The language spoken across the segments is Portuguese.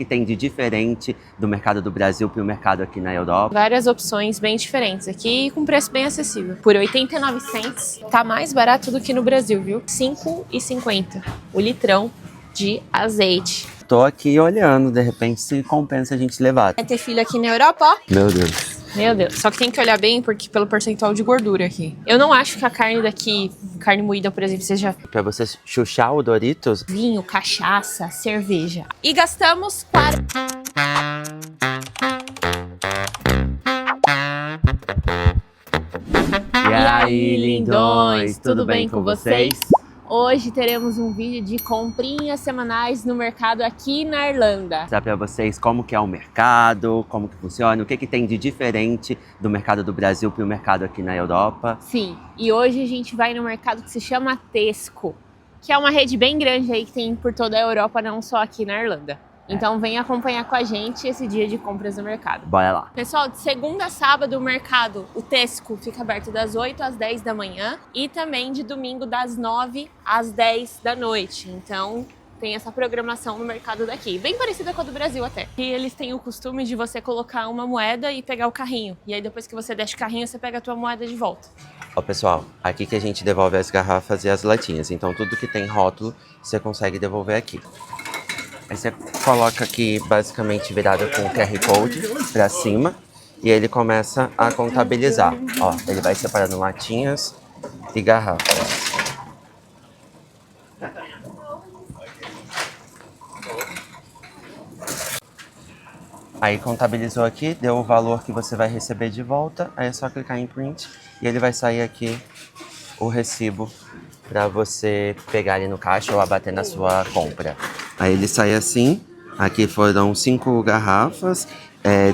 que tem de diferente do mercado do Brasil para o mercado aqui na Europa. Várias opções bem diferentes aqui e com preço bem acessível. Por 89 cents, tá mais barato do que no Brasil, viu? 5,50 o litrão de azeite. Tô aqui olhando, de repente se compensa a gente levar. Vai ter filho aqui na Europa, ó. Meu Deus. Meu Deus, só que tem que olhar bem porque pelo percentual de gordura aqui. Eu não acho que a carne daqui, carne moída, por exemplo, seja Pra você chuchar o Doritos, vinho, cachaça, cerveja. E gastamos 40. E aí, lindões, tudo bem com vocês? Hoje teremos um vídeo de comprinhas semanais no mercado aqui na Irlanda. Mostrar pra vocês como que é o mercado, como que funciona, o que que tem de diferente do mercado do Brasil para o mercado aqui na Europa. Sim, e hoje a gente vai no mercado que se chama Tesco, que é uma rede bem grande aí que tem por toda a Europa, não só aqui na Irlanda. Então vem acompanhar com a gente esse dia de compras no mercado. Bora lá. Pessoal, de segunda a sábado o mercado, o Tesco, fica aberto das 8 às 10 da manhã e também de domingo das 9 às 10 da noite. Então tem essa programação no mercado daqui, bem parecida com a do Brasil até. E eles têm o costume de você colocar uma moeda e pegar o carrinho. E aí depois que você deixa o carrinho, você pega a tua moeda de volta. Ó pessoal, aqui que a gente devolve as garrafas e as latinhas. Então tudo que tem rótulo, você consegue devolver aqui. Aí você coloca aqui basicamente virada com o QR Code pra cima e ele começa a contabilizar. Ó, ele vai separando latinhas e garrafas. Aí contabilizou aqui, deu o valor que você vai receber de volta, aí é só clicar em print e ele vai sair aqui o recibo para você pegar ali no caixa ou abater na sua compra. Aí ele sai assim, aqui foram 5 garrafas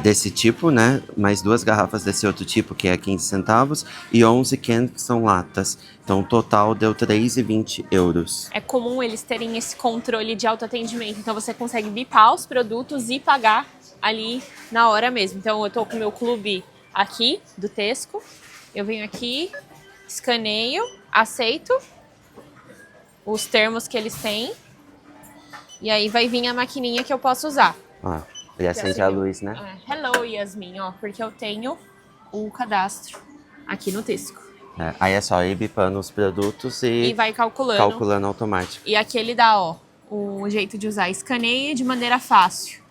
desse tipo, né? Mais 2 garrafas desse outro tipo, que é 15 centavos, e 11 cans que são latas. Então o total deu 3,20 euros. É comum eles terem esse controle de autoatendimento, então você consegue bipar os produtos e pagar ali na hora mesmo. Então eu tô com o meu clube aqui, do Tesco, eu venho aqui, escaneio, aceito os termos que eles têm, e aí vai vir a maquininha que eu posso usar. Ah, ele acende a luz, né? Hello, Yasmin, ó, porque eu tenho o cadastro aqui no Tesco. Aí é só ir bipando os produtos E vai calculando. calculando automático. E aqui ele dá, ó, o jeito de usar, escaneia de maneira fácil.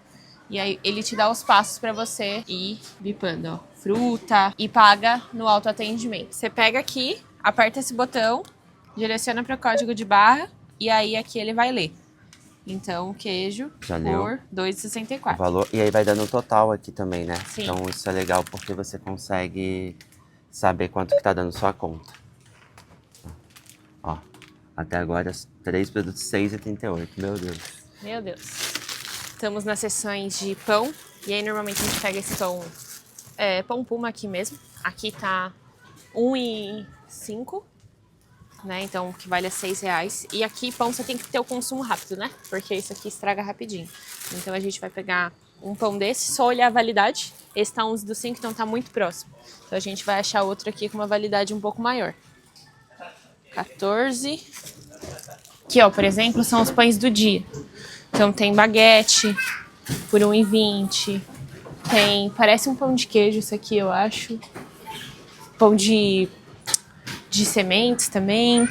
E aí ele te dá os passos para você ir bipando, ó, fruta, e paga no autoatendimento. Você pega aqui, aperta esse botão, direciona para o código de barra e aí aqui ele vai ler. Então, queijo Já leu? por O 2,64. valor, e aí vai dando o total aqui também, né? Sim. Então isso é legal porque você consegue saber quanto que tá dando sua conta. Ó, até agora 3 produtos 6,88, meu Deus. Meu Deus. Estamos nas seções de pão e aí normalmente a gente pega esse pão, pão puma aqui mesmo. Aqui tá 1,05. Né? Então, que vale R$6. E aqui, pão, você tem que ter o consumo rápido, né? Porque isso aqui estraga rapidinho. Então, a gente vai pegar um pão desse, só olhar a validade. Esse tá 11/5, então tá muito próximo. Então, a gente vai achar outro aqui com uma validade um pouco maior. 14. Aqui, ó, por exemplo, são os pães do dia. Então, tem baguete por 1,20. Tem, parece um pão de queijo isso aqui, eu acho. Pão de sementes também,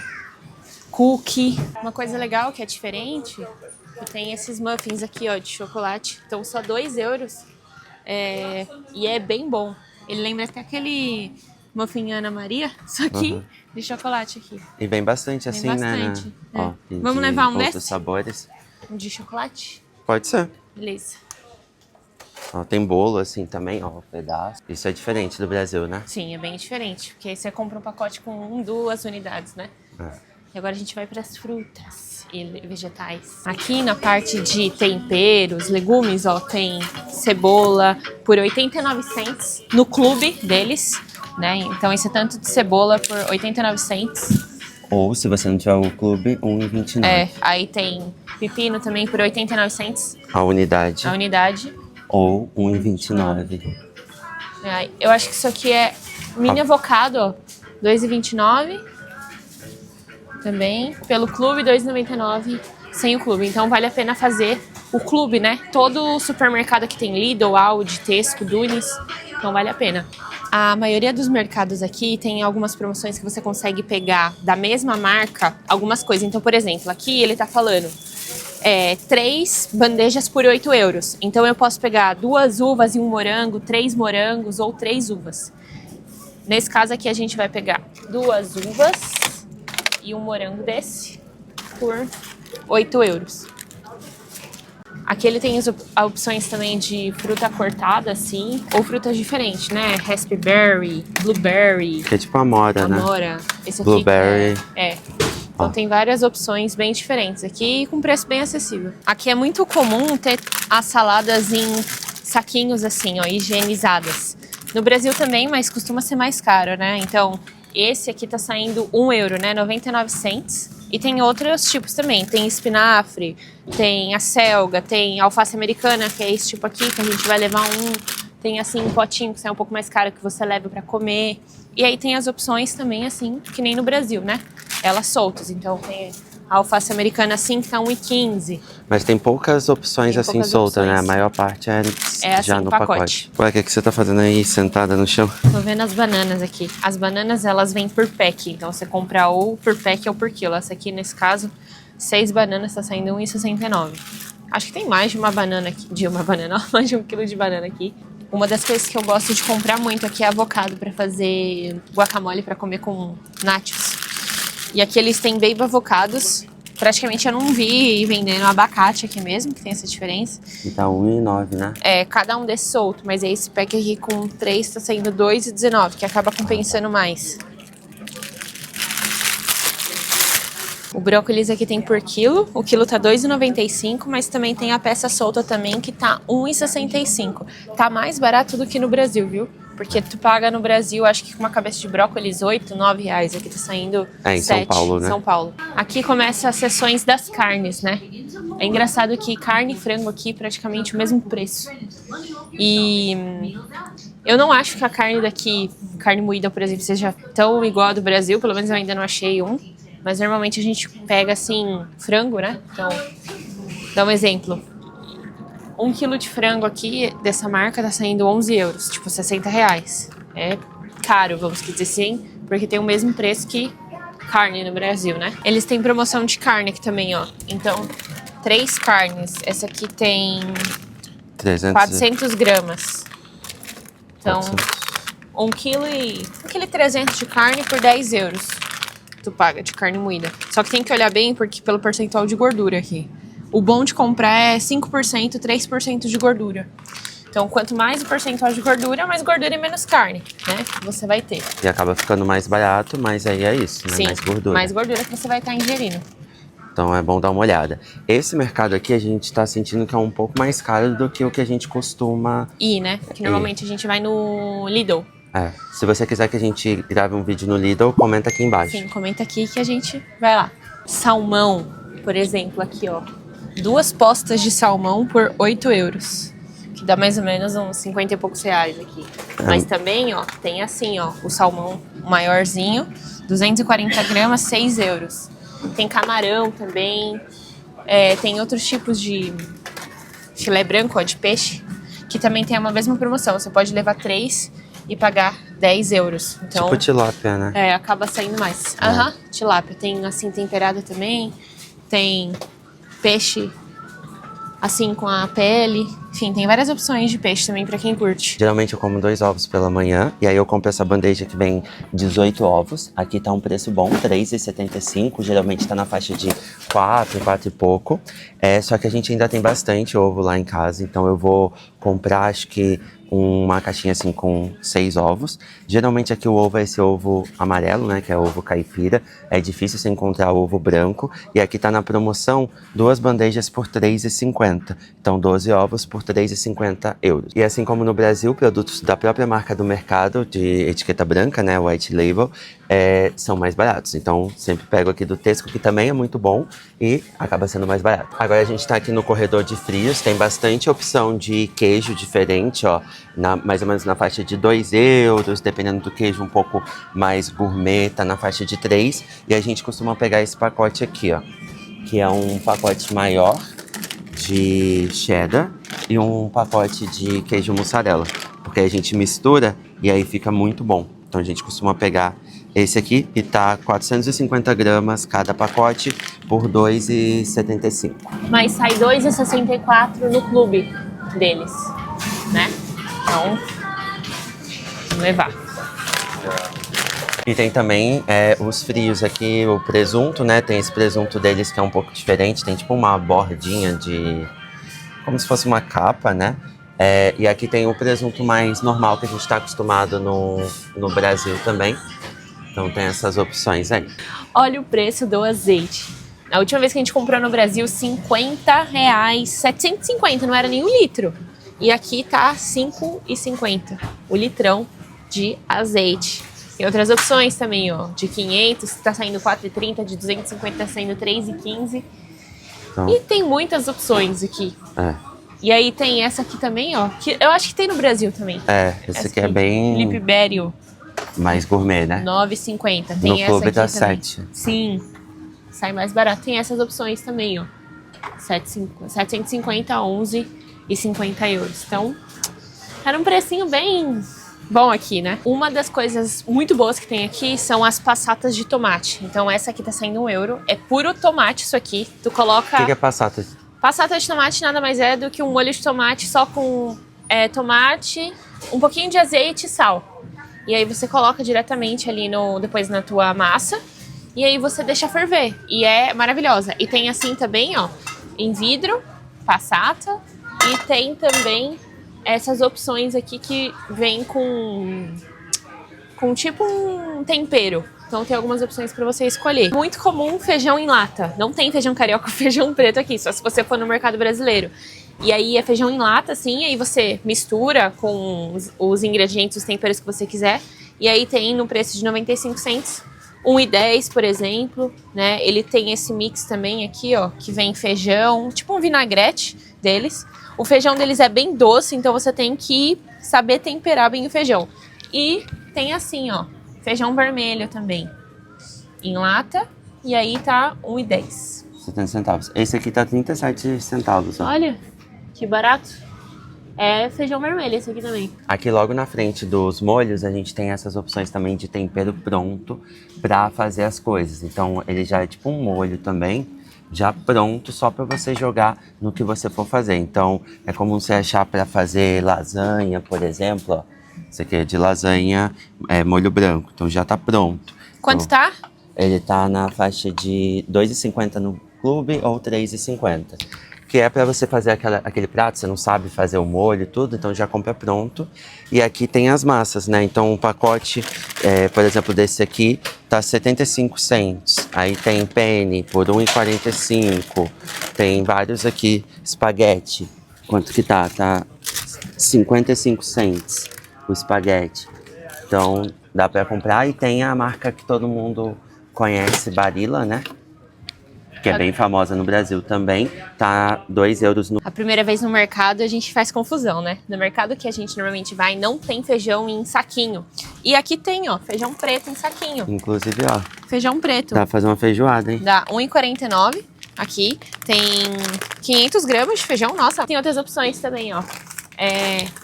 cookie. Uma coisa legal que é diferente, que tem esses muffins aqui, ó, de chocolate. Então só 2 euros e é bem bom. Ele lembra até aquele muffin Ana Maria, só que de chocolate aqui. E vem bastante assim, bastante, né? é. Ó, Vamos levar um outros desses? sabores. Um de chocolate? Pode ser. Beleza. Ó, tem bolo assim também, ó, um pedaço. Isso é diferente do Brasil, né? Sim, é bem diferente, porque aí você compra um pacote com 2 unidades, né? E agora a gente vai para as frutas e vegetais. Aqui na parte de temperos, legumes, ó, tem cebola por 89 cents no clube deles, né? Então esse é tanto de cebola por 89 cents. Ou, se você não tiver o clube, 1,29. Aí tem pepino também por 89 cents A unidade. a unidade. Ou 1,29. Eu acho que isso aqui é mini avocado, ó, 2,29. Também, pelo clube, 2,99 sem o clube. Então vale a pena fazer o clube, né? Todo supermercado aqui tem Lidl, Aldi, Tesco, Dunes, então vale a pena. A maioria dos mercados aqui tem algumas promoções que você consegue pegar da mesma marca algumas coisas. Então, por exemplo, aqui ele tá falando 3 bandejas por 8 euros. Então eu posso pegar 2 uvas e um morango, 3 morangos ou 3 uvas. Nesse caso aqui a gente vai pegar 2 uvas e um morango desse por 8 euros. Aqui ele tem as opções também de fruta cortada, assim, ou frutas diferentes, né? Raspberry, blueberry. Que é tipo amora, né? Amora. Esse aqui Blueberry. Então tem várias opções bem diferentes aqui e com preço bem acessível. Aqui é muito comum ter as saladas em saquinhos assim, ó, higienizadas. No Brasil também, mas costuma ser mais caro, né? Então esse aqui tá saindo 1 euro, né? 99 cents. E tem outros tipos também, tem espinafre, tem a selga, tem alface americana, que é esse tipo aqui, que a gente vai levar tem assim um potinho que sai um pouco mais caro que você leva pra comer. E aí tem as opções também assim, que nem no Brasil, né? Elas soltas, então tem a alface americana assim que tá 1,15. Mas tem poucas opções Tem assim poucas soltas, né? A opções. maior parte é É já assim, no pacote. pacote. Ué, o que você tá fazendo aí, sentada no chão? Tô vendo as bananas aqui. As bananas, elas vêm por pack, então você compra ou por pack ou por quilo. Essa aqui, nesse caso, 6 bananas tá saindo 1,69. Acho que tem mais de uma banana aqui, mais de 1 quilo de banana aqui. Uma das coisas que eu gosto de comprar muito aqui é avocado pra fazer guacamole pra comer com nachos. E aqui eles têm baby avocados. Praticamente eu não vi vendendo abacate aqui mesmo, que tem essa diferença. E tá 1,9, né? Cada um desses solto, mas aí esse pack aqui com 3 tá saindo 2,19, que acaba compensando mais. O brócolis aqui tem por quilo, o quilo tá 2,95, mas também tem a peça solta também que tá 1,65. Tá mais barato do que no Brasil, viu? Porque tu paga no Brasil, acho que com uma cabeça de brócolis, 8, 9 reais. Aqui tá saindo em 7, São Paulo, né? São Paulo. Aqui começa as seções das carnes, né? É engraçado que carne e frango aqui praticamente o mesmo preço. E eu não acho que a carne daqui, carne moída, por exemplo, seja tão igual a do Brasil. Pelo menos eu ainda não achei um. Mas normalmente a gente pega, assim, frango, né? Então, dá um exemplo. 1 quilo de frango aqui, dessa marca, tá saindo 11 euros. Tipo, 60 reais. É caro, vamos dizer assim, porque tem o mesmo preço que carne no Brasil, né? Eles têm promoção de carne aqui também, ó. Então, 3 carnes. Essa aqui tem 400 gramas. Então, 1 quilo e 300 de carne por 10 euros. Tu paga de carne moída. Só que tem que olhar bem porque pelo percentual de gordura aqui. O bom de comprar é 5%, 3% de gordura. Então, quanto mais o percentual de gordura, mais gordura e menos carne, né? Você vai ter. E acaba ficando mais barato, mas aí é isso, né? Sim, mais gordura. mais gordura que você vai estar ingerindo. Então é bom dar uma olhada. Esse mercado aqui a gente tá sentindo que é um pouco mais caro do que o que a gente costuma Ir, né? Que normalmente a gente vai no Lidl. Se você quiser que a gente grave um vídeo no Lidl, comenta aqui embaixo. Sim, comenta aqui que a gente vai lá. Salmão, por exemplo, aqui, ó. 2 postas de salmão por 8 euros. Que dá mais ou menos uns 50 e poucos reais aqui. Mas também, ó, tem assim, ó, o salmão maiorzinho, 240 gramas, 6 euros. Tem camarão também. Tem outros tipos de filé branco, ó, de peixe, que também tem a mesma promoção. Você pode levar 3 e pagar 10 euros. Então, tipo tilápia, né? Acaba saindo mais. Tilápia. Tem assim, temperada também. Tem peixe assim, com a pele. Enfim, tem várias opções de peixe também pra quem curte. Geralmente eu como 2 ovos pela manhã. E aí eu compro essa bandeja que vem 18 ovos. Aqui tá um preço bom, R$3,75. Geralmente tá na faixa de 4 e pouco. Só que a gente ainda tem bastante ovo lá em casa. Então eu vou comprar, acho que uma caixinha assim com 6 ovos. Geralmente aqui o ovo é esse ovo amarelo, né, que é ovo caipira. É difícil você encontrar ovo branco. E aqui tá na promoção 2 bandejas por R$3,50. Então 12 ovos por €3,50. E assim como no Brasil, produtos da própria marca do mercado, de etiqueta branca, né, White Label, são mais baratos. Então sempre pego aqui do Tesco, que também é muito bom e acaba sendo mais barato. Agora a gente tá aqui no corredor de frios, tem bastante opção de queijo diferente, ó, mais ou menos na faixa de 2 euros, dependendo do queijo um pouco mais gourmet, tá na faixa de 3. E a gente costuma pegar esse pacote aqui, ó, que é um pacote maior. de cheddar e um pacote de queijo mussarela. Porque aí a gente mistura e aí fica muito bom. Então a gente costuma pegar esse aqui e tá 450 gramas cada pacote por R$ 2,75. Mas sai R$ 2,64 no clube deles, né? Então, vamos levar. E tem também os frios aqui, o presunto, né? Tem esse presunto deles que é um pouco diferente. Tem tipo uma bordinha de... como se fosse uma capa, né? E aqui tem o presunto mais normal que a gente tá acostumado no Brasil também. Então tem essas opções aí. Olha o preço do azeite. A última vez que a gente comprou no Brasil, R$50, 750, não era nem um litro. E aqui tá R$5,50 o litrão de azeite. Tem outras opções também, ó, de 500, que tá saindo R$4,30, de 250 tá saindo R$3,15. Então, E tem muitas opções aqui. E aí tem essa aqui também, ó, que eu acho que tem no Brasil também. Esse aqui é bem... Felipe Bério. mais gourmet, né? R$9,50. No Tem clube essa aqui tá também. 7. Sim, sai mais barato. Tem essas opções também, ó. 750, 11,50 euros. Então, era um precinho bem bom aqui, né? Uma das coisas muito boas que tem aqui são as passatas de tomate. Então, essa aqui tá saindo €1. É puro tomate isso aqui. Tu coloca... O que é passata? Passata de tomate nada mais é do que um molho de tomate só com tomate, um pouquinho de azeite e sal. E aí você coloca diretamente ali depois na tua massa. E aí você deixa ferver. E é maravilhosa. E tem assim também, ó, em vidro, passata. E tem também essas opções aqui que vem com tipo um tempero. Então tem algumas opções para você escolher. Muito comum feijão em lata. Não tem feijão carioca ou feijão preto aqui, só se você for no mercado brasileiro. E aí é feijão em lata, assim, aí você mistura com os ingredientes, os temperos que você quiser. E aí tem no preço de 95 cents, 1,10, por exemplo, né? Ele tem esse mix também aqui, ó, que vem feijão, tipo um vinagrete deles. O feijão deles é bem doce, então você tem que saber temperar bem o feijão. E tem assim, ó, feijão vermelho também, em lata, e aí tá 1,10. 70 centavos. Esse aqui tá 37 centavos, ó. Olha, que barato. É feijão vermelho esse aqui também. Aqui logo na frente dos molhos, a gente tem essas opções também de tempero pronto pra fazer as coisas. Então, ele já é tipo um molho também, já pronto, só pra você jogar no que você for fazer. Então, é comum você achar pra fazer lasanha, por exemplo, ó. Esse aqui é de lasanha, molho branco, então já tá pronto. Quanto então, tá? Ele tá na faixa de R$2,50 no clube ou R$3,50. Que é para você fazer aquele prato, você não sabe fazer o molho e tudo, então já compra pronto. E aqui tem as massas, né? Então um pacote, por exemplo, desse aqui, tá 75 cents. Aí tem penne por 1,45. Tem vários aqui, espaguete. Quanto que tá? Tá 55 cents o espaguete. Então dá para comprar. E tem a marca que todo mundo conhece, Barilla, né? Que é bem famosa no Brasil também, tá €2 no... A primeira vez no mercado a gente faz confusão, né? No mercado que a gente normalmente vai não tem feijão em saquinho. E aqui tem, ó, feijão preto em saquinho. Inclusive, ó. Feijão preto. Dá pra fazer uma feijoada, hein? Dá 1,49 aqui. Tem 500 gramas de feijão, nossa. Tem outras opções também, ó.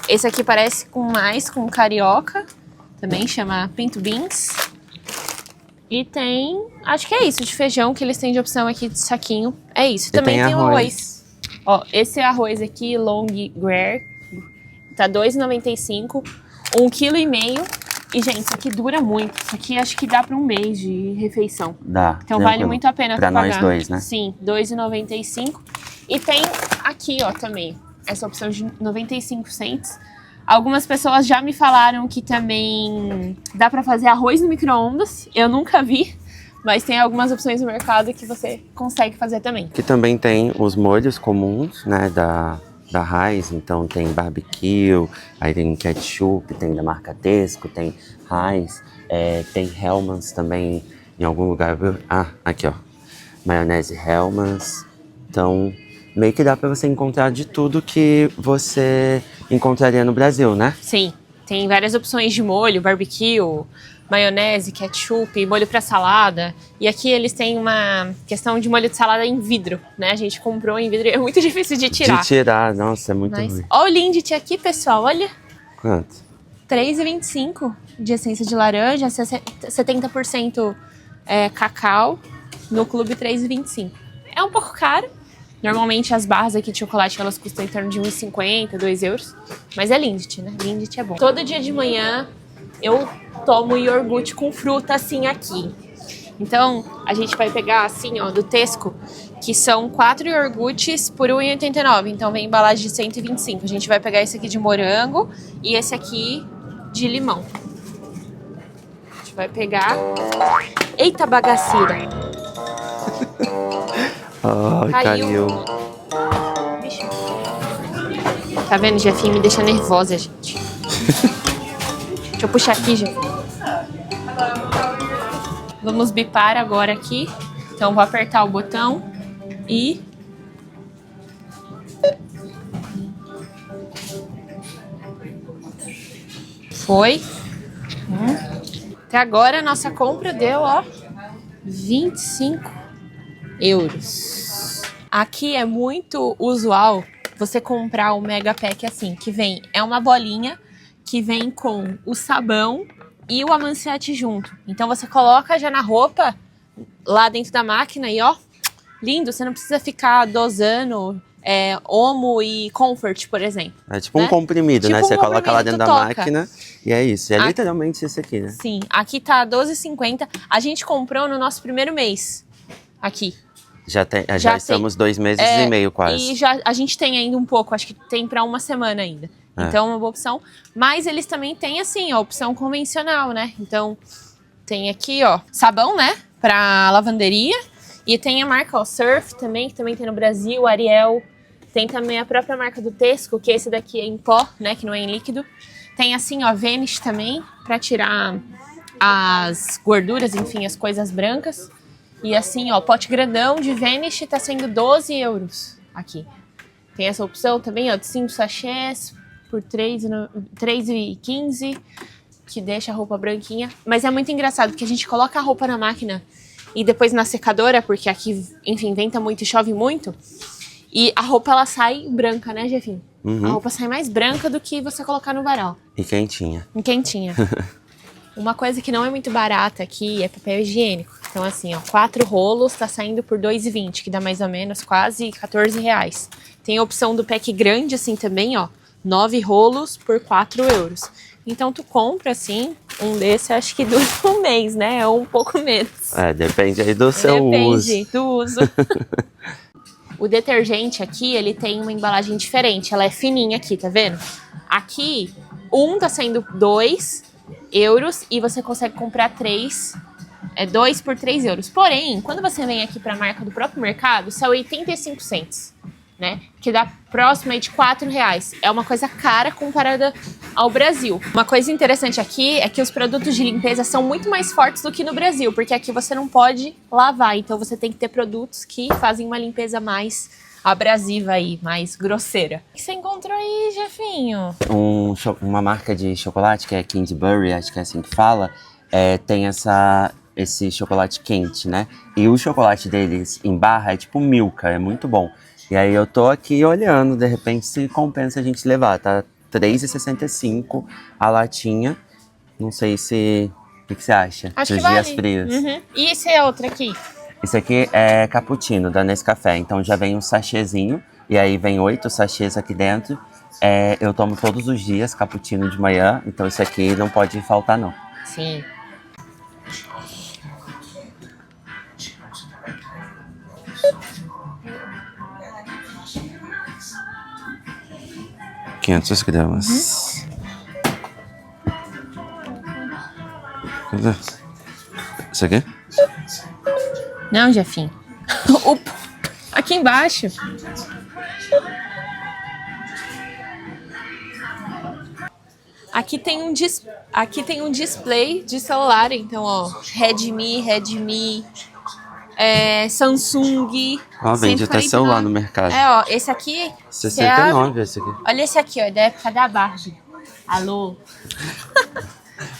Esse aqui parece com carioca. Também chama pinto beans. E tem, acho que é isso, de feijão que eles têm de opção aqui de saquinho. É isso. E Também tem o arroz. Ó, esse arroz aqui, long grain, tá R$2,95, 1,5 kg. E, gente, isso aqui dura muito. Isso aqui acho que dá para um mês de refeição. Dá. Então vale muito a pena pra pagar. nós dois, né? Sim, R$2,95. E tem aqui, ó, também, essa opção de 95 cents. Algumas pessoas já me falaram que também dá pra fazer arroz no micro-ondas. Eu nunca vi, mas tem algumas opções no mercado que você consegue fazer também. Aqui também tem os molhos comuns, né, da Heinz. Então tem barbecue, aí tem ketchup, tem da marca Tesco, tem Heinz, tem Hellmann's também em algum lugar. Ah, aqui ó, maionese Hellmann's. Então meio que dá pra você encontrar de tudo que você encontraria no Brasil, né? Sim, tem várias opções de molho, barbecue, maionese, ketchup, molho para salada. E aqui eles têm uma questão de molho de salada em vidro, né? A gente comprou em vidro e é muito difícil de tirar. De tirar, nossa, é muito ruim. Olha o Lindt aqui, pessoal, olha. Quanto? R$3,25 de essência de laranja, 70% cacau, no clube R$3,25. É um pouco caro. Normalmente as barras aqui de chocolate elas custam em torno de R$1,50, €2. Mas é Lindt, né? Lindt é bom. Todo dia de manhã eu tomo iogurte com fruta assim aqui. Então a gente vai pegar assim, ó, do Tesco, que são 4 iogurtes por R$1,89. Então vem embalagem de 125. A gente vai pegar esse aqui de morango e esse aqui de limão. A gente vai pegar... Eita bagaceira! Caiu. Vixe. Tá vendo? Jefinho me deixa nervosa, gente. Deixa eu puxar aqui, Jefinho. Vamos bipar agora aqui. Então vou apertar o botão e... Foi. Até agora a nossa compra deu, ó, €25. Aqui é muito usual você comprar o Mega Pack assim, que vem, é uma bolinha que vem com o sabão e o amaciante junto. Então você coloca já na roupa, lá dentro da máquina e ó, lindo, você não precisa ficar dosando Omo e Comfort, por exemplo. É tipo um comprimido, né? Você coloca lá dentro da máquina e é isso. É literalmente isso aqui, né? Sim, aqui tá R$12,50. A gente comprou no nosso primeiro mês aqui. Já estamos 2 meses e meio quase. E a gente tem ainda um pouco, acho que tem pra uma semana ainda. Então é uma boa opção. Mas eles também têm, assim, a opção convencional, né? Então tem aqui, ó, sabão, né? Pra lavanderia. E tem a marca, ó, Surf também, que também tem no Brasil, Ariel. Tem também a própria marca do Tesco, que esse daqui é em pó, né? Que não é em líquido. Tem assim, ó, Vanish também, pra tirar as gorduras, enfim, as coisas brancas. E assim, ó, pote grandão de Vanish tá sendo €12 aqui. Tem essa opção também, ó, de 5 sachês por R$3,15, que deixa a roupa branquinha. Mas é muito engraçado, porque a gente coloca a roupa na máquina e depois na secadora, porque aqui, enfim, venta muito e chove muito. E a roupa, ela sai branca, né, Jefinho? A roupa sai mais branca do que você colocar no varal. E quentinha. E quentinha. Uma coisa que não é muito barata aqui é papel higiênico. Então, assim, ó, 4 rolos tá saindo por R$2,20, que dá mais ou menos quase R$14. Tem a opção do pack grande, assim, também, ó. 9 rolos por €4. Então, tu compra, assim, um desse, acho que dura um mês, né? Ou um pouco menos. Depende aí do seu uso. Depende do uso. O detergente aqui, ele tem uma embalagem diferente. Ela é fininha aqui, tá vendo? Aqui, um tá saindo €2 e você consegue comprar 3, 2 por €3. Porém, quando você vem aqui para a marca do próprio mercado, são 85 cents, né? Que dá próximo aí de R$4. É uma coisa cara comparada ao Brasil. Uma coisa interessante aqui é que os produtos de limpeza são muito mais fortes do que no Brasil, porque aqui você não pode lavar, então você tem que ter produtos que fazem uma limpeza mais abrasiva aí, mais grosseira. O que você encontrou aí, Jefinho? Uma marca de chocolate, que é Cadbury, acho que é assim que fala, tem esse chocolate quente, né? E o chocolate deles em barra é tipo Milka, é muito bom. E aí eu tô aqui olhando, de repente se compensa a gente levar, tá? R$3,65 a latinha. Não sei se... O que você acha? Acho que Dos dias vale. frios. E esse é outro aqui? Esse aqui é cappuccino da Nescafé, então já vem um sachêzinho, e aí vem 8 sachês aqui dentro. Eu tomo todos os dias cappuccino de manhã, então esse aqui não pode faltar não. Sim. $500 gramas. Cadê? Isso aqui? Não, Jefinho. Aqui embaixo. Aqui tem um display de celular, então, ó, Redmi, Samsung. Ó, vende até celular no mercado. Ó, esse aqui... 69 esse aqui. Olha esse aqui, ó, da época da Barbie. Alô?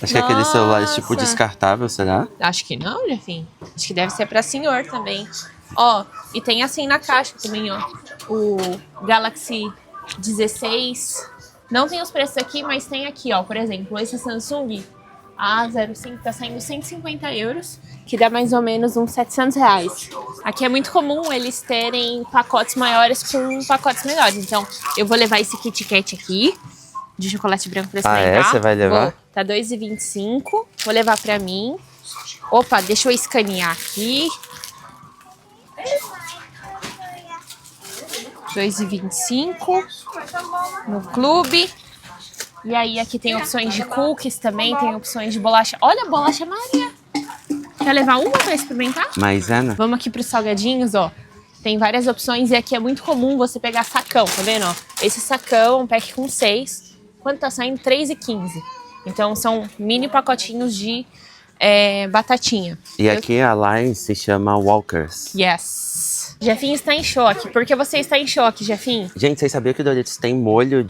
Acho que é aquele celular tipo Nossa. descartável, será? Acho que não, Jefinho. Acho que deve ser pra senhor também. Ó, e tem assim na caixa também, ó. O Galaxy 16. Não tem os preços aqui, mas tem aqui, ó. Por exemplo, esse Samsung A05 tá saindo 150 euros, que dá mais ou menos uns 700 reais. Aqui é muito comum eles terem pacotes maiores com pacotes menores. Então, eu vou levar esse Kit Kat aqui, de chocolate branco pra experimentar. Você vai levar? Vou. Tá 2,25. Vou levar pra mim. Opa, deixa eu escanear aqui. 2,25 no clube. E aí aqui tem opções de cookies também, tem opções de bolacha. Olha a bolacha Maria. Quer levar uma pra experimentar? Maisena? Vamos aqui pros salgadinhos, ó. Tem várias opções e aqui é muito comum você pegar sacão, tá vendo, ó? Esse sacão, um pack com 6. Quanto tá saindo? 3,15. Então são mini pacotinhos de batatinha. E aqui a line se chama Walkers. Yes. Jefinho está em choque. Por que você está em choque, Jefinho? Gente, vocês sabiam que o Doritos tem molho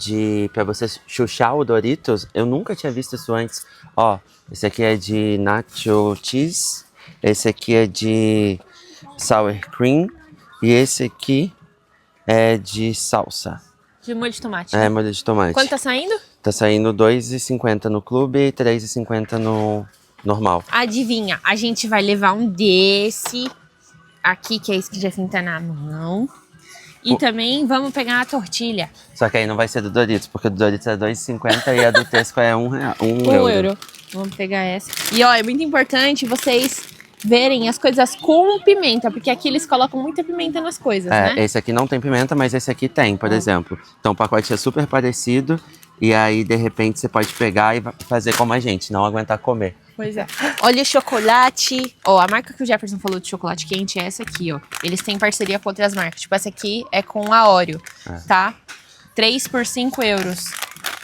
pra você chuchar o Doritos? Eu nunca tinha visto isso antes. Ó, esse aqui é de nacho cheese. Esse aqui é de sour cream. E esse aqui é de salsa. De molho de tomate. É, molho de tomate. Quanto tá saindo? Tá saindo 2,50 no clube e 3,50 no normal. Adivinha, a gente vai levar um desse aqui, que é esse que já tá na mão. E também vamos pegar a tortilha. Só que aí não vai ser do Doritos, porque o do Doritos é 2,50 e a do Tesco é um euro. Vamos pegar essa. E ó, é muito importante vocês verem as coisas com pimenta, porque aqui eles colocam muita pimenta nas coisas, né? Esse aqui não tem pimenta, mas esse aqui tem, por exemplo. Então o pacote é super parecido e aí de repente você pode pegar e fazer como a gente, não aguentar comer. Pois é. Olha o chocolate. Ó, a marca que o Jefferson falou de chocolate quente é essa aqui, ó. Eles têm parceria com outras marcas. Tipo, essa aqui é com a Oreo, tá? 3 por 5 euros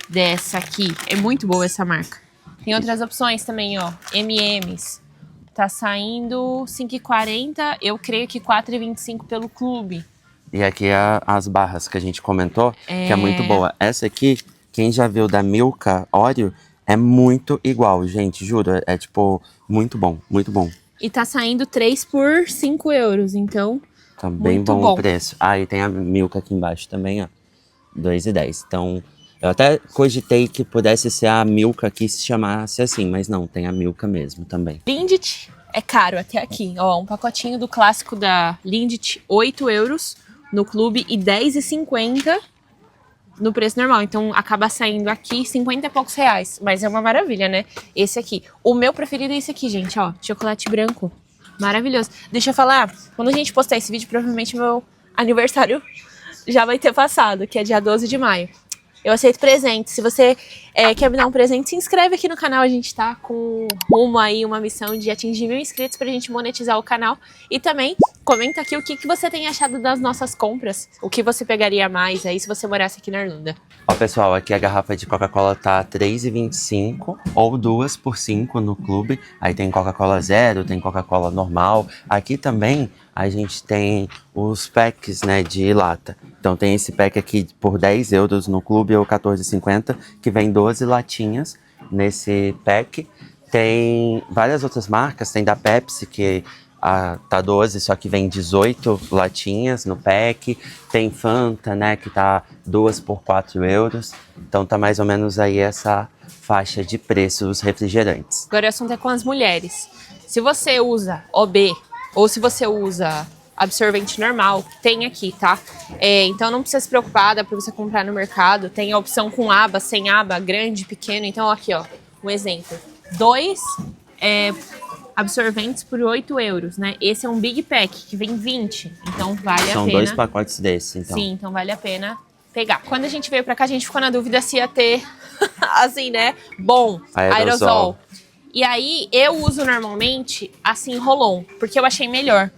dessa aqui. É muito boa essa marca. Tem outras opções também, ó. M&M's. Tá saindo 5,40. Eu creio que 4,25 pelo clube. E aqui as barras que a gente comentou, que é muito boa. Essa aqui, quem já viu da Milka Oreo, é muito igual, gente, juro. É tipo, muito bom, muito bom. E tá saindo 3 por 5 euros, então Tá bem muito bom o preço. Ah, e tem a Milka aqui embaixo também, ó. 2,10. Então, eu até cogitei que pudesse ser a Milka que se chamasse assim, mas não, tem a Milka mesmo também. Lindt é caro até aqui. Ó, um pacotinho do clássico da Lindt, 8 euros no clube e 10,50 no preço normal. Então acaba saindo aqui 50 e poucos reais. Mas é uma maravilha, né? Esse aqui. O meu preferido é esse aqui, gente, ó. Chocolate branco. Maravilhoso. Deixa eu falar, quando a gente postar esse vídeo, provavelmente meu aniversário já vai ter passado, que é dia 12 de maio. Eu aceito presente. Se você quer me dar um presente, se inscreve aqui no canal. A gente tá com rumo aí, uma missão de atingir 1.000 inscritos pra gente monetizar o canal. E também comenta aqui o que você tem achado das nossas compras. O que você pegaria mais aí se você morasse aqui na Irlanda. Ó, pessoal, aqui a garrafa de Coca-Cola tá R$3,25 ou 2 por 5 no clube. Aí tem Coca-Cola zero, tem Coca-Cola normal. Aqui também a gente tem os packs, né, de lata. Então tem esse pack aqui por 10 euros no clube ou 14,50, que vem 12 latinhas nesse pack. Tem várias outras marcas, tem da Pepsi, que tá 12, só que vem 18 latinhas no pack. Tem Fanta, né, que tá 2 por 4 euros. Então tá mais ou menos aí essa faixa de preço dos refrigerantes. Agora o assunto é com as mulheres. Se você usa OB ou se você usa absorvente normal, tem aqui, tá? Então não precisa se preocupar, dá pra você comprar no mercado. Tem a opção com aba, sem aba, grande, pequeno. Então aqui, ó, um exemplo. 2 absorventes por 8 euros, né? Esse é um Big Pack, que vem 20. Então vale a pena. São 2 pacotes desse, então. Sim, então vale a pena pegar. Quando a gente veio pra cá, a gente ficou na dúvida se ia ter, assim, né? Bom, aerosol. E aí, eu uso normalmente, assim, Rolon, porque eu achei melhor.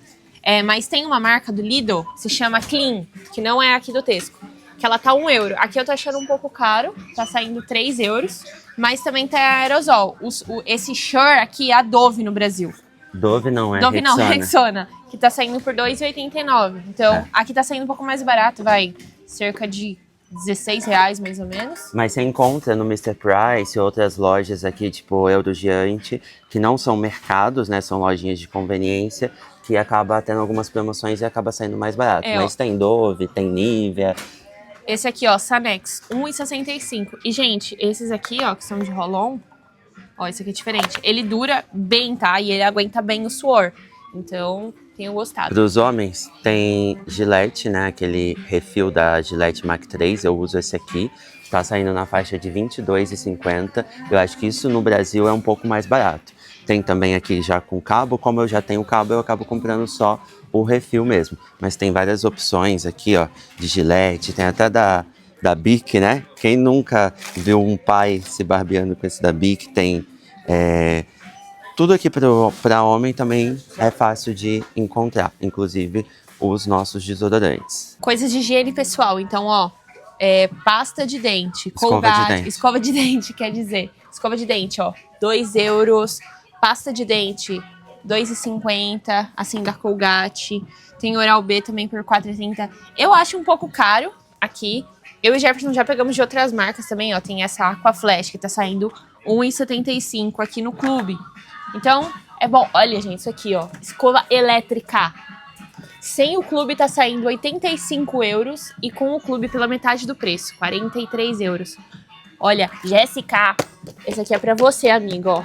Mas tem uma marca do Lidl, se chama Clean, que não é aqui do Tesco, que ela tá 1 euro. Aqui eu tô achando um pouco caro, tá saindo 3 euros, mas também tem aerosol. Esse Shure aqui é a Dove no Brasil. Dove não, é Dove Rexona. não, Rexona, que tá saindo por 2,89. Então, aqui tá saindo um pouco mais barato, vai, cerca de R$16 mais ou menos. Mas você encontra no Mr. Price e outras lojas aqui, tipo Eurodiante, que não são mercados, né? São lojinhas de conveniência, que acaba tendo algumas promoções e acaba saindo mais barato. Mas tem Dove, tem Nivea. Esse aqui, ó, Sanex, R$1,65. E, gente, esses aqui, ó, que são de roll-on, ó, esse aqui é diferente. Ele dura bem, tá? E ele aguenta bem o suor. Então, tenho gostado. Para os homens, tem Gillette, né? Aquele refil da Gillette Mach 3. Eu uso esse aqui. Tá saindo na faixa de R$22,50. Eu acho que isso no Brasil é um pouco mais barato. Tem também aqui já com cabo. Como eu já tenho cabo, eu acabo comprando só o refil mesmo. Mas tem várias opções aqui, ó, de Gillette. Tem até da Bic, né? Quem nunca viu um pai se barbeando com esse da Bic? Tem tudo aqui para homem também é fácil de encontrar. Inclusive os nossos desodorantes. Coisas de higiene pessoal. Então, ó, pasta de dente, Escova de dente. escova de dente, quer dizer. Escova de dente, ó, €2. Pasta de dente, R$2,50, assim, da Colgate. Tem Oral-B também por R$4,30. Eu acho um pouco caro aqui. Eu e o Jefferson já pegamos de outras marcas também, ó. Tem essa Aquaflash que tá saindo R$1,75 aqui no clube. Então, é bom. Olha, gente, isso aqui, ó. Escova elétrica. Sem o clube tá saindo €85 e com o clube pela metade do preço, €43. Olha, Jéssica, esse aqui é pra você, amigo, ó.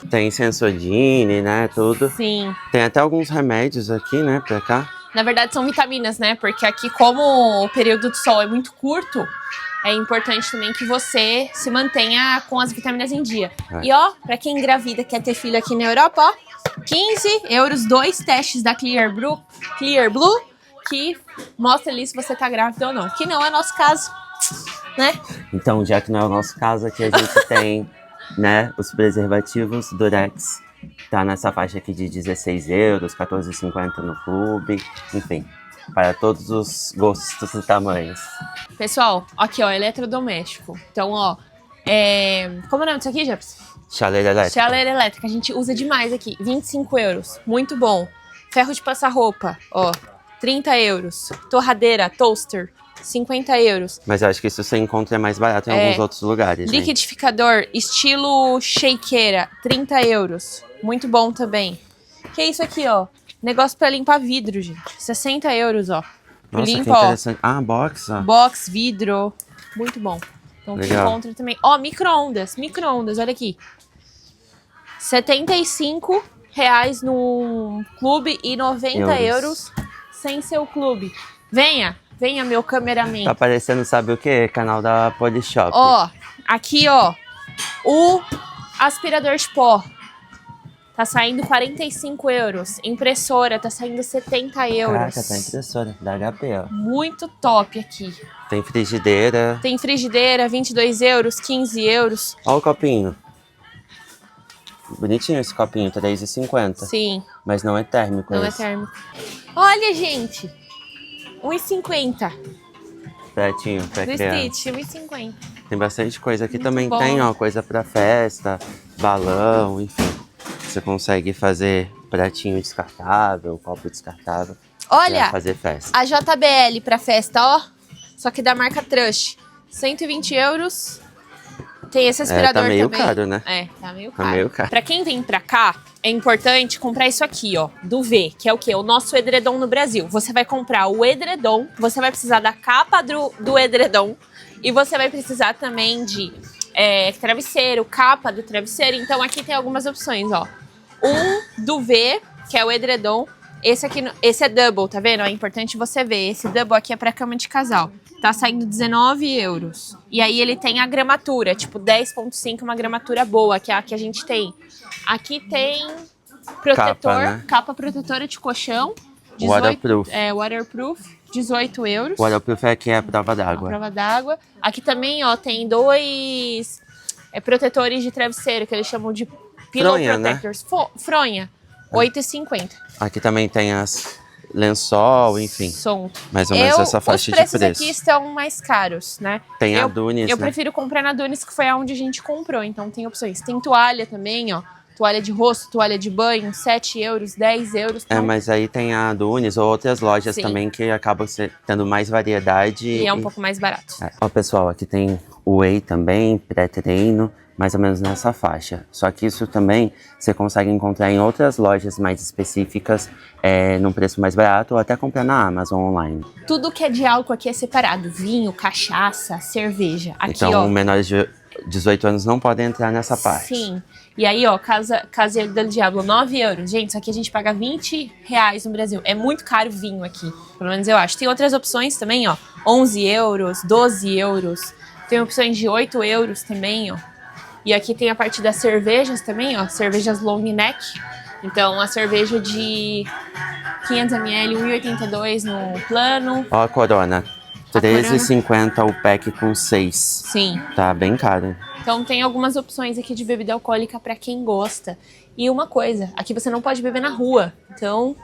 Tem Sensodyne, né, tudo. Sim. Tem até alguns remédios aqui, né, pra cá. Na verdade, são vitaminas, né? Porque aqui, como o período de sol é muito curto, é importante também que você se mantenha com as vitaminas em dia. E, ó, pra quem engravida quer ter filho aqui na Europa, ó, €15, 2 testes da Clear Blue, que mostra ali se você tá grávida ou não. Que não é nosso caso, né? Então, já que não é o nosso caso, aqui a gente tem, né, os preservativos Durex. Tá nessa faixa aqui de €16, R$14,50 no clube. Enfim, para todos os gostos e tamanhos. Pessoal, aqui, ó, eletrodoméstico. Então, ó, como é o nome disso aqui, Jefferson? Chaleira elétrica. Chaleira elétrica, a gente usa demais aqui. €25, muito bom. Ferro de passar roupa, ó, €30. Torradeira, toaster, €50. Mas eu acho que isso você encontra mais barato em alguns outros lugares, né? Liquidificador, estilo shakeira, €30. Muito bom também. Que é isso aqui, ó? Negócio pra limpar vidro, gente. €60, ó. Nossa, Limpa, que interessante. Ah, box, ó. Box, vidro. Muito bom. Então você Legal. encontra também. Ó, micro-ondas, olha aqui. R$75 no clube e €90 sem seu clube. Venha, meu cameraman. Tá parecendo, sabe o quê? Canal da Polishop. Ó, aqui, ó, o aspirador de pó. Tá saindo €45. Impressora, tá saindo €70. Caraca, tá impressora. Da HP, ó. Muito top aqui. Tem frigideira. Tem frigideira, €22, €15. Ó o copinho. Bonitinho esse copinho, R$3,50. Sim, Mas não é térmico. não é esse. térmico. Olha, gente, R$1,50. Pratinho pra Do criança. Stitch, R$1,50. Tem bastante coisa. Aqui Muito também bom. tem, ó, coisa pra festa, balão, enfim. Você consegue fazer pratinho descartável, copo descartável. Olha, Pra fazer festa. a JBL pra festa, ó. Só que da marca Trush. €120. Tem esse aspirador tá meio também. caro, né? Tá meio Tá caro. meio caro. Pra quem vem pra cá, é importante comprar isso aqui, ó. Do V, que é o quê? O nosso edredom no Brasil. Você vai comprar o edredom, você vai precisar da capa do edredom. E você vai precisar também de travesseiro, capa do travesseiro. Então aqui tem algumas opções, ó. Um do V, que é o edredom. Esse aqui, esse é double, tá vendo? É importante você ver. Esse double aqui é pra cama de casal. Tá saindo €19. E aí ele tem a gramatura, tipo 10,5, uma gramatura boa, que é a que a gente tem. Aqui tem protetor, capa protetora de colchão. Waterproof. Waterproof, €18. O waterproof é aqui é a prova d'água. Prova d'água. Aqui também, ó, tem 2 protetores de travesseiro, que eles chamam de pillow Fronha, protectors. Fronha, R$8,50. Aqui também tem as lençol, enfim. Mais ou menos essa faixa de preço. Os preços aqui estão mais caros, né? Tem a Dunes, Eu né? prefiro comprar na Dunes, que foi aonde a gente comprou, então tem opções. Tem toalha também, ó. toalha de rosto, toalha de banho, 7 euros, 10 euros. É, mas aí tem a Dunes ou outras lojas Sim. também que acabam tendo mais variedade. E é um pouco mais barato. Ó, pessoal, aqui tem whey também, pré-treino, mais ou menos nessa faixa. Só que isso também você consegue encontrar em outras lojas mais específicas, num preço mais barato, ou até comprar na Amazon online. Tudo que é de álcool aqui é separado. Vinho, cachaça, cerveja. Aqui, Então, ó. menores de 18 anos não podem entrar nessa parte. Sim. E aí, ó, Casa del Diablo, 9 euros. Gente, isso aqui a gente paga 20 reais no Brasil. É muito caro vinho aqui, pelo menos eu acho. Tem outras opções também, ó. 11 euros, 12 euros. Tem opções de 8 euros também, ó. E aqui tem a parte das cervejas também, ó. Cervejas long neck. Então, a cerveja de 500 ml, 1,82 no plano. Ó a Corona, R$13,50 o pack com 6. Sim. Tá bem caro. Então tem algumas opções aqui de bebida alcoólica pra quem gosta. E uma coisa, aqui você não pode beber na rua. Então,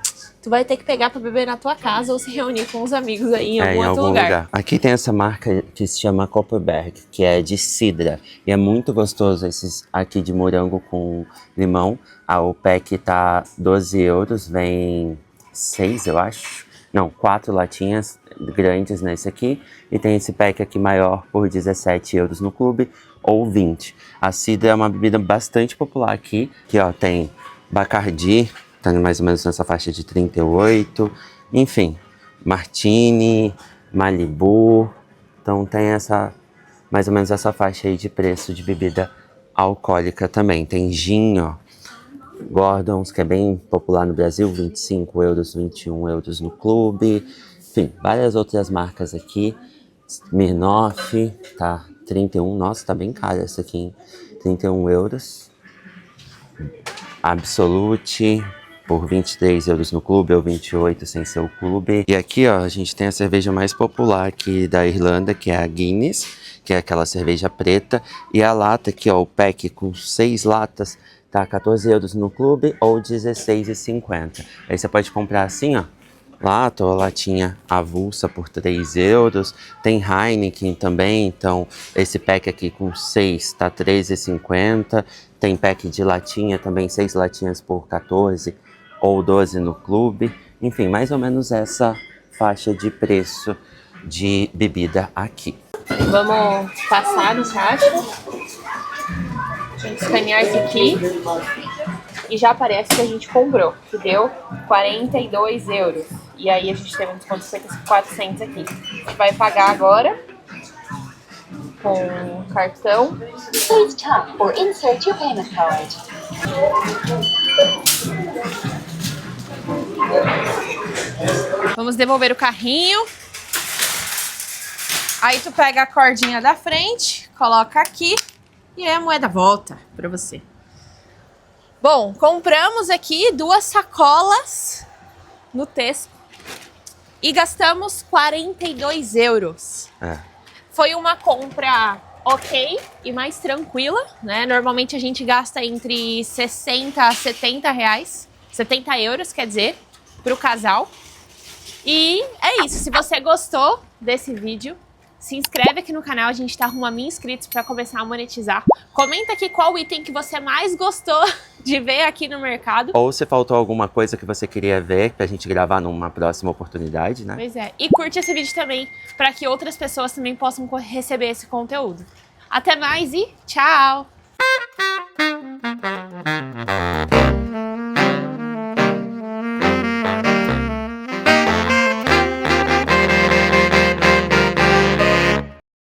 tu vai ter que pegar pra beber na tua casa ou se reunir com os amigos aí em algum outro lugar. Aqui tem essa marca que se chama Kopparberg, que é de cidra. E é muito gostoso esses aqui de morango com limão. O pack tá 12 euros, vem 6, eu acho. Não, 4 latinhas grandes nesse aqui. E tem esse pack aqui maior por 17 euros no clube ou 20. A cidra é uma bebida bastante popular aqui. Aqui, ó, tem Bacardi, tá mais ou menos nessa faixa de 38. Enfim, Martini, Malibu. Então tem mais ou menos essa faixa aí de preço de bebida alcoólica também. Tem gin, ó. Gordons, que é bem popular no Brasil, 25 euros, 21 euros no clube. Enfim, várias outras marcas aqui. Smirnoff, tá 31, nossa, tá bem caro essa aqui, hein? 31 euros. Absolute, por 23 euros no clube ou 28 sem ser o clube. E aqui, ó, a gente tem a cerveja mais popular aqui da Irlanda, que é a Guinness, que é aquela cerveja preta. E a lata aqui, ó, o pack com 6 latas, tá 14 euros no clube ou 16,50. Aí você pode comprar assim, ó, lata ou latinha avulsa por 3 euros. Tem Heineken também, então esse pack aqui com 6 tá 13,50. Tem pack de latinha também, 6 latinhas por 14 ou 12 no clube. Enfim, mais ou menos essa faixa de preço de bebida aqui. Vamos passar no caixa. Tem que escanear isso aqui. E já aparece que a gente comprou, que deu 42 euros. E aí a gente teve um desconto de 54 cents aqui. A gente vai pagar agora com cartão. Please tap or insert your payment card. Vamos devolver o carrinho. Aí tu pega a cordinha da frente, coloca aqui e aí a moeda volta pra você. Bom, compramos aqui 2 sacolas no Tesco e gastamos 42 euros. Foi uma compra ok e mais tranquila, né? Normalmente a gente gasta entre 60 a 70 reais, 70 euros, quer dizer, pro casal. E é isso, se você gostou desse vídeo, se inscreve aqui no canal, a gente tá rumo a 1000 inscritos para começar a monetizar. Comenta aqui qual item que você mais gostou de ver aqui no mercado. Ou se faltou alguma coisa que você queria ver pra gente gravar numa próxima oportunidade, né? Pois é. E curte esse vídeo também, para que outras pessoas também possam receber esse conteúdo. Até mais e tchau!